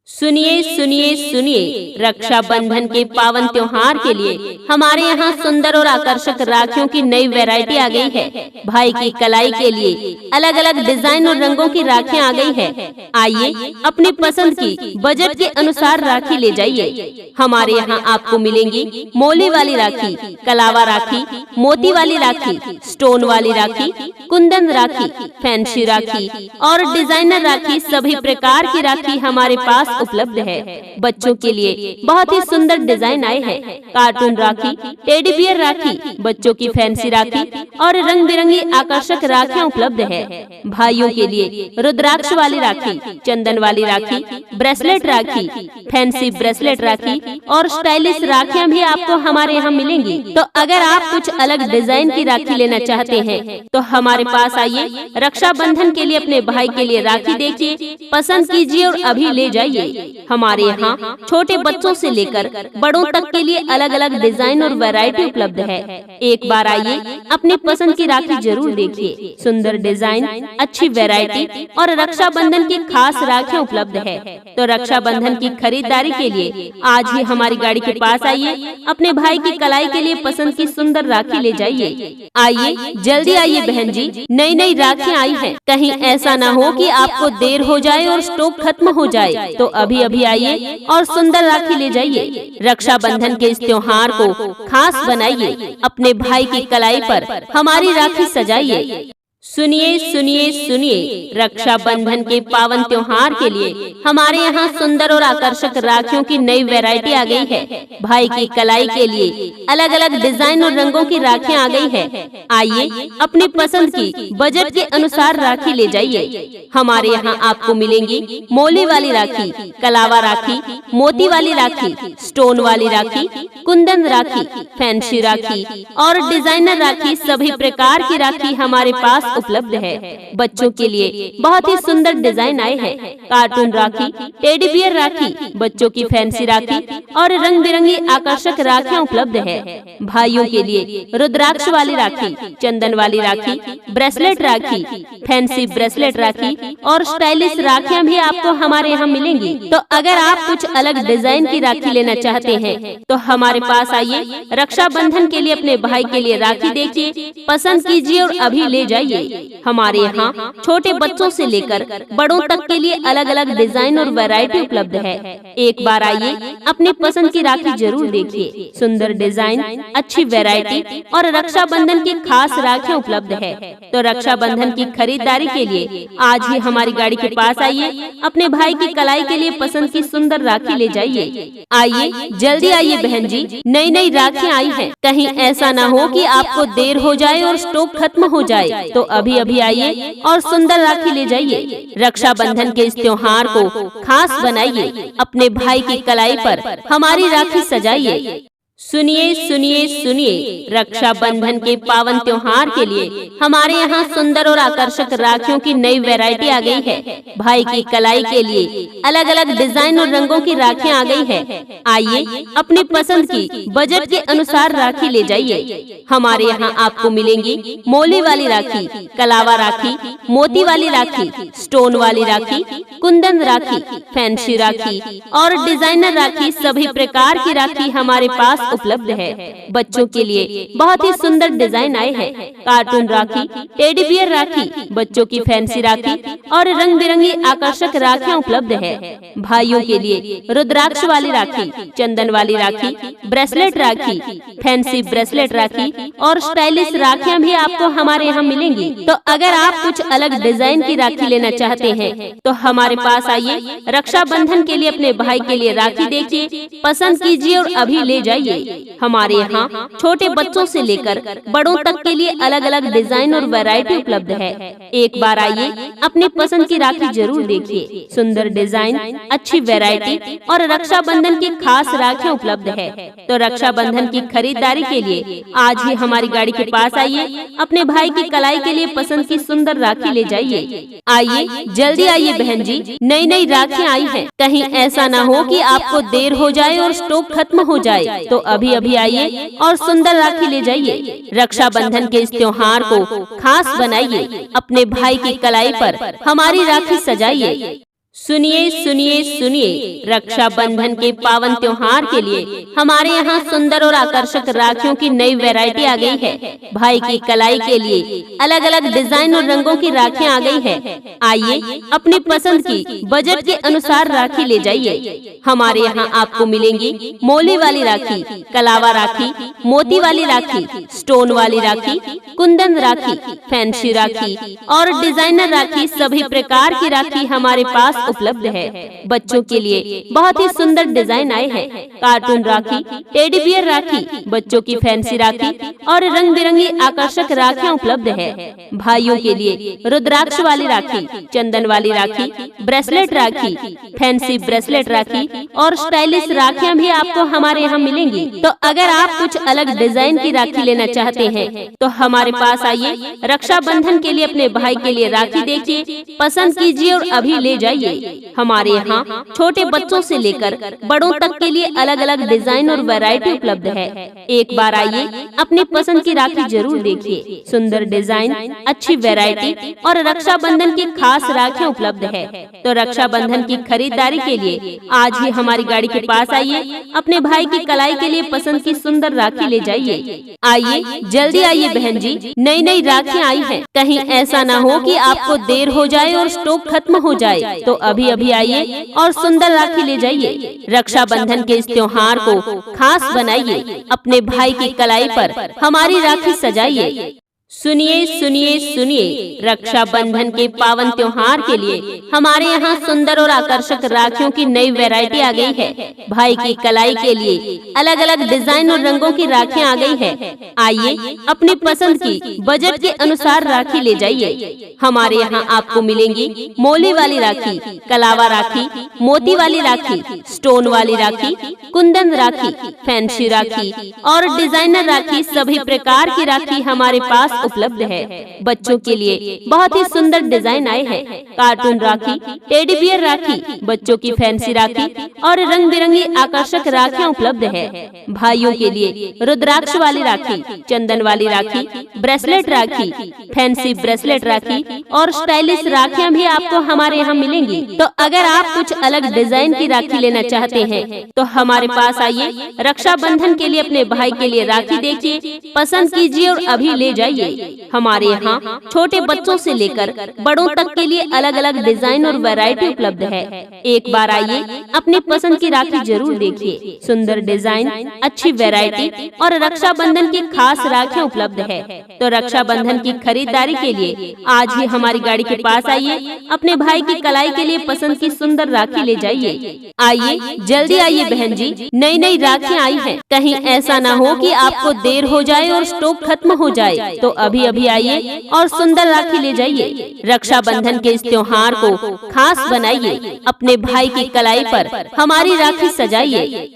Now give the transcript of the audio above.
सुनिए सुनिए सुनिए, रक्षाबंधन के पावन त्योहार के लिए हमारे यहाँ सुंदर और आकर्षक राखियों की नई वैरायटी आ गई है। भाई की कलाई के लिए अलग अलग डिजाइन और रंगों की राखियाँ आ गई है। आइए अपनी पसंद की बजट के अनुसार राखी ले जाइए। हमारे यहाँ आपको मिलेंगी मोली वाली राखी, कलावा राखी, मोती वाली राखी, स्टोन वाली राखी, कुंदन राखी, फैंसी राखी और डिजाइनर राखी। सभी प्रकार की राखी हमारे पास उपलब्ध है। बच्चों के लिए बहुत ही सुंदर डिजाइन आए हैं। कार्टून राखी, टेडी बियर राखी, बच्चों की फैंसी राखी और रंग बिरंगी आकर्षक राखियाँ उपलब्ध है। भाइयों के लिए रुद्राक्ष वाली राखी, चंदन वाली राखी, ब्रेसलेट राखी, फैंसी ब्रेसलेट राखी और स्टाइलिश राखियाँ भी आपको हमारे यहाँ मिलेंगी। तो अगर आप कुछ अलग डिजाइन की राखी लेना चाहते हैं तो हमारे पास आइए। रक्षाबंधन के लिए अपने भाई के लिए राखी देखिए, पसंद कीजिए और अभी ले जाइए। हमारे यहाँ छोटे बच्चों से लेकर बड़ों तक के लिए अलग अलग डिजाइन और वैरायटी उपलब्ध है। एक बार आइए, अपनी पसंद की राखी जरूर देखिए। सुंदर डिजाइन, अच्छी वैरायटी और रक्षाबंधन की खास राखियाँ उपलब्ध है। तो रक्षाबंधन की खरीदारी के लिए आज ही हमारी गाड़ी के पास आइए। अपने भाई की कलाई के लिए पसंद की सुंदर राखी ले जाइए। आइए, जल्दी आइए बहन जी, नई नई राखियाँ आई हैं। कहीं ऐसा न हो कि आपको देर हो जाए और स्टॉक खत्म हो जाए। तो अभी अभी आइए और सुंदर राखी ले जाइए। रक्षाबंधन के इस त्योहार को खास बनाइए। अपने भाई की कलाई पर हमारी राखी सजाइए। सुनिए सुनिए सुनिए, रक्षाबंधन के पावन त्योहार के लिए हमारे यहाँ सुंदर और आकर्षक राखियों की नई वैरायटी आ गई है। भाई की कलाई के लिए अलग अलग डिजाइन और रंगों की राखियाँ आ गई है। आइए, अपनी पसंद की बजट के अनुसार राखी ले जाइए। हमारे यहाँ आपको मिलेंगी मोली वाली राखी, कलावा राखी, मोती वाली राखी, स्टोन वाली राखी, कुंदन राखी, फैंसी राखी और डिजाइनर राखी। सभी प्रकार की राखी हमारे पास उपलब्ध है। बच्चों के लिए बहुत ही सुंदर डिजाइन आए हैं। कार्टून राखी, टेडी बियर राखी, बच्चों की फैंसी राखी और रंग बिरंगी आकर्षक राखियाँ उपलब्ध है। भाइयों के लिए रुद्राक्ष वाली राखी, चंदन वाली राखी, ब्रेसलेट राखी, फैंसी ब्रेसलेट राखी और स्टाइलिश राखियाँ भी आपको हमारे यहाँ मिलेंगी। तो अगर आप कुछ अलग डिजाइन की राखी लेना चाहते हैं तो हमारे पास आइए। रक्षाबंधन के लिए अपने भाई के लिए राखी देखिए, पसंद कीजिए और अभी ले जाइए। हमारे यहाँ छोटे बच्चों से लेकर बड़ों तक के लिए अलग अलग डिजाइन और वैरायटी उपलब्ध है। एक बार आइए, अपनी पसंद की राखी जरूर देखिए। सुंदर डिजाइन, अच्छी वैरायटी और रक्षाबंधन की खास राखियाँ उपलब्ध है। तो रक्षाबंधन की खरीदारी के लिए आज ही हमारी गाड़ी के पास आइए। अपने भाई की कलाई के लिए पसंद की सुंदर राखी ले जाइए। आइए, जल्दी आइए बहन जी, नई नई राखियाँ आई हैं। कहीं ऐसा न हो कि आपको देर हो जाए और स्टॉक खत्म हो जाए। तो अभी अभी आइए और सुंदर राखी ले जाइए। रक्षाबंधन के इस त्योहार को खास बनाइए। अपने भाई की कलाई पर हमारी राखी सजाइए। सुनिए सुनिए सुनिए, रक्षाबंधन के पावन त्योहार के लिए हमारे यहाँ सुंदर और आकर्षक राखियों की नई वैरायटी आ गई है। भाई की कलाई के लिए अलग अलग डिजाइन और रंगों की राखियाँ आ गई है। आइए, अपनी पसंद की बजट के अनुसार राखी ले जाइए। हमारे यहाँ आपको मिलेंगी मोली वाली राखी, कलावा राखी, मोती वाली राखी, स्टोन वाली राखी, कुंदन राखी, फैंसी राखी और डिजाइनर राखी। सभी प्रकार की राखी हमारे पास उपलब्ध है। बच्चों के लिए बहुत ही सुंदर डिजाइन आए हैं। कार्टून राखी, टेडी बियर राखी, बच्चों की फैंसी राखी और रंग बिरंगी आकर्षक राखियाँ उपलब्ध है। भाइयों के लिए रुद्राक्ष वाली राखी, चंदन वाली राखी, ब्रेसलेट राखी, फैंसी ब्रेसलेट राखी और स्टाइलिश राखियाँ भी आपको हमारे यहाँ मिलेंगी। तो अगर आप कुछ अलग डिजाइन की राखी लेना चाहते हैं तो हमारे पास आइए। रक्षाबंधन के लिए अपने भाई के लिए राखी देखिए, पसंद कीजिए और अभी ले जाइए। हमारे यहाँ छोटे बच्चों से लेकर बड़ों तक के लिए अलग अलग डिजाइन और वैरायटी उपलब्ध है। एक बार आइए, अपनी पसंद की राखी जरूर देखिए। सुंदर डिजाइन, अच्छी वैरायटी और रक्षाबंधन की खास राखियाँ उपलब्ध है। तो रक्षाबंधन की खरीदारी के लिए आज ही हमारी गाड़ी के पास आइए। अपने भाई की कलाई के लिए पसंद की सुंदर राखी ले जाइए। आइए, जल्दी आइए बहन जी, नई नई राखियाँ आई हैं। कहीं ऐसा न हो कि आपको देर हो जाए और स्टॉक खत्म हो जाए। तो अभी अभी आइए और सुंदर राखी ले जाइए। रक्षाबंधन के इस त्योहार को खास बनाइए। अपने भाई की कलाई पर हमारी राखी सजाइए। सुनिए सुनिए सुनिए, रक्षाबंधन के पावन त्योहार के लिए हमारे यहाँ सुंदर और आकर्षक राखियों की नई वैरायटी आ गई है। भाई की कलाई के लिए अलग अलग डिजाइन और रंगों की राखियाँ आ गई है। आइए अपनी पसंद की बजट के अनुसार राखी ले जाइए। हमारे यहाँ आपको मिलेंगी मोली वाली राखी, कलावा राखी, मोती वाली राखी, स्टोन वाली राखी, कुंदन राखी, फैंसी राखी और डिजाइनर राखी। सभी प्रकार की राखी हमारे पास उपलब्ध है। बच्चों के लिए बहुत ही सुंदर डिजाइन आए हैं। कार्टून राखी, टेडी बियर राखी, बच्चों की फैंसी राखी और रंग बिरंगी आकर्षक राखियाँ उपलब्ध है। भाइयों के लिए रुद्राक्ष वाली राखी, चंदन वाली राखी, ब्रेसलेट राखी, फैंसी ब्रेसलेट राखी और स्टाइलिश राखियाँ भी आपको हमारे यहाँ मिलेंगी। तो अगर आप कुछ अलग डिजाइन की राखी लेना चाहते हैं तो हमारे पास आइए। रक्षाबंधन के लिए अपने भाई के लिए राखी देखिए, पसंद कीजिए और अभी ले जाइए। हमारे यहाँ छोटे बच्चों से लेकर बड़ों तक के लिए अलग अलग डिजाइन और वैरायटी उपलब्ध है। एक बार आइए, अपनी पसंद की राखी जरूर देखिए। सुंदर डिजाइन, अच्छी वैरायटी और रक्षाबंधन की खास राखियाँ उपलब्ध है। तो रक्षाबंधन की खरीदारी के लिए आज ही हमारी गाड़ी के पास आइए। अपने भाई की कलाई के लिए पसंद की सुंदर राखी ले जाइए। आइए, जल्दी आइए बहन जी, नई नई राखियाँ आई हैं। कहीं ऐसा न हो कि आपको देर हो जाए और स्टॉक खत्म हो जाए। तो अभी अभी आइए और सुंदर राखी ले जाइए। रक्षाबंधन के इस त्योहार को खास बनाइए। अपने भाई की कलाई पर हमारी राखी सजाइए। सुनिए सुनिए सुनिए, रक्षाबंधन के पावन त्योहार के लिए हमारे यहाँ सुंदर और आकर्षक राखियों की नई वैरायटी आ गई है। भाई की कलाई के लिए अलग अलग डिजाइन और रंगों की राखियाँ आ गई है। आइए, अपनी पसंद की बजट के अनुसार राखी ले जाइए। हमारे यहाँ आपको मिलेंगी मोली वाली राखी, कलावा राखी, मोती वाली राखी, स्टोन वाली राखी, कुंदन राखी, फैंसी राखी और डिजाइनर राखी। सभी प्रकार की राखी हमारे पास उपलब्ध है। बच्चों के लिए बहुत ही सुंदर डिजाइन आए हैं। कार्टून राखी, टेडी बियर राखी, बच्चों की फैंसी राखी और रंग बिरंगी आकर्षक राखियाँ उपलब्ध है। भाइयों के लिए रुद्राक्ष वाली राखी, चंदन वाली राखी, ब्रेसलेट राखी, फैंसी ब्रेसलेट राखी और स्टाइलिश राखियाँ भी आपको हमारे यहाँ मिलेंगी। तो अगर आप कुछ अलग डिजाइन की राखी लेना चाहते हैं तो हमारे पास आइए। रक्षाबंधन के लिए अपने भाई के लिए राखी देखिए, पसंद कीजिए और अभी ले जाइए। हमारे यहाँ छोटे बच्चों से लेकर बड़ों तक के लिए अलग अलग डिजाइन और वैरायटी उपलब्ध है। एक बार आइए, अपनी पसंद की राखी जरूर देखिए। सुंदर डिजाइन, अच्छी वैरायटी और रक्षाबंधन की खास राखियाँ उपलब्ध है। तो रक्षाबंधन की खरीदारी के लिए आज ही हमारी गाड़ी के पास आइए। अपने भाई की कलाई के लिए पसंद की सुंदर राखी ले जाइए। आइए, जल्दी आइए बहन जी, नई नई राखियाँ आई हैं। कहीं ऐसा न हो कि आपको देर हो जाए और स्टॉक खत्म हो जाए। तो अभी अभी आइए और सुंदर राखी ले जाइए। रक्षाबंधन के इस त्योहार को खास बनाइए। अपने भाई की कलाई पर हमारी राखी सजाइए।